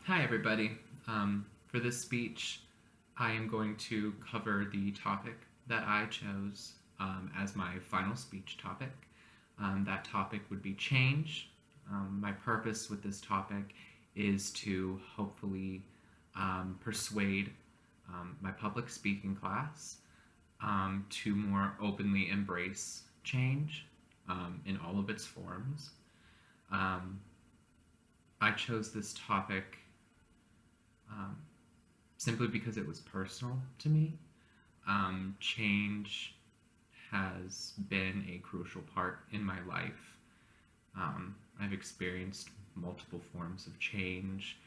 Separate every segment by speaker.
Speaker 1: Hi, everybody. For this speech, I am going to cover the topic that I chose as my final speech topic. That topic would be change. My purpose with this topic is to hopefully persuade my public speaking class to more openly embrace change in all of its forms. Um, I chose this topic um, simply because it was personal to me. Change has been a crucial part in my life. I've experienced multiple forms of change.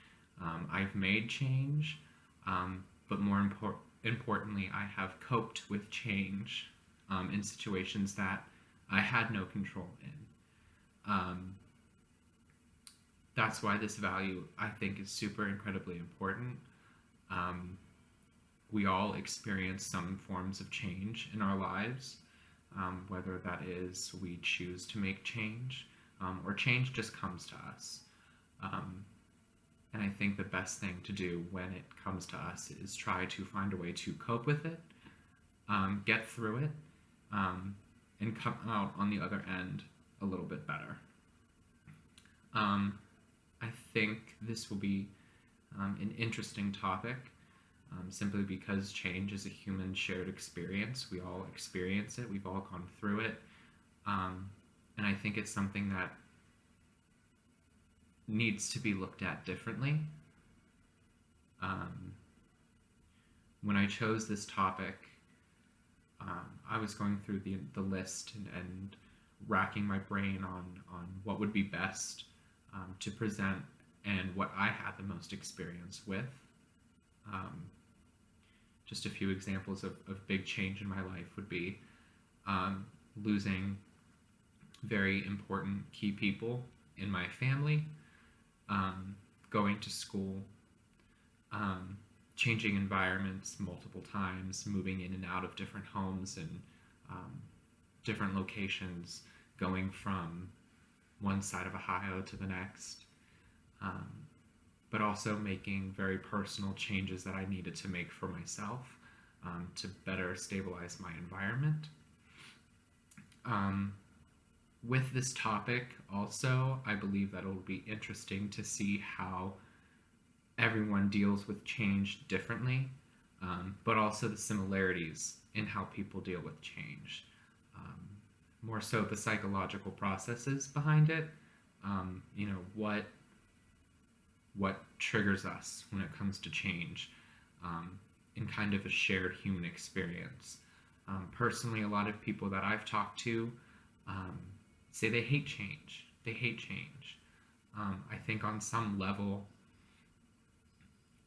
Speaker 1: I've made change, but more importantly, I have coped with change in situations that I had no control in. That's why this value, I think, is super incredibly important. Um, we all experience some forms of change in our lives, whether that is we choose to make change or change just comes to us. Um, and I think the best thing to do when it comes to us is try to find a way to cope with it, get through it, and come out on the other end a little bit better. I think this will be an interesting topic simply because change is a human shared experience. We all experience it, we've all gone through it. And I think it's something that needs to be looked at differently. When I chose this topic, I was going through the list and racking my brain on what would be best to present and what I had the most experience with. Just a few examples of big change in my life would be losing very important key people in my family, going to school, changing environments multiple times, moving in and out of different homes and different locations, going from one side of Ohio to the next, but also making very personal changes that I needed to make for myself to better stabilize my environment. With this topic also, I believe that it'll be interesting to see how everyone deals with change differently, but also the similarities in how people deal with change. More so the psychological processes behind it. What triggers us when it comes to change in kind of a shared human experience. Personally, a lot of people that I've talked to say they hate change. They hate change. I think on some level,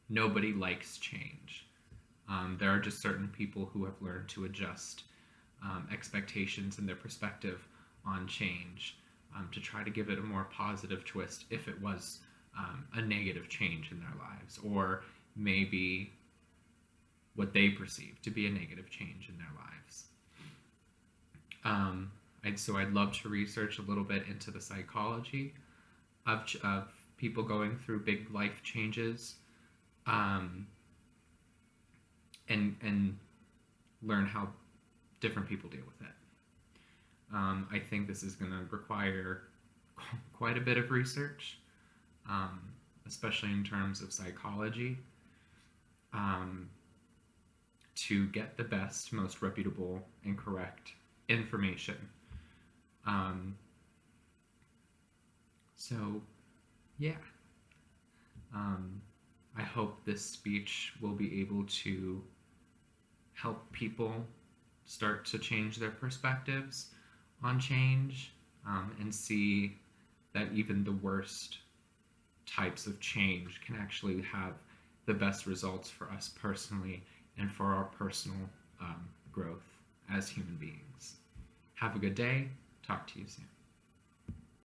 Speaker 1: nobody likes change. There are just certain people who have learned to adjust expectations and their perspective on change to try to give it a more positive twist if it was a negative change in their lives, or maybe what they perceive to be a negative change in their lives. So I'd love to research a little bit into the psychology of people going through big life changes, and learn how different people deal with it. I think this is going to require quite a bit of research, especially in terms of psychology, to get the best, most reputable, and correct information. So, yeah. I hope this speech will be able to help people start to change their perspectives on change, and see that even the worst types of change can actually have the best results for us personally and for our personal growth as human beings. Have a good day. Talk to you soon.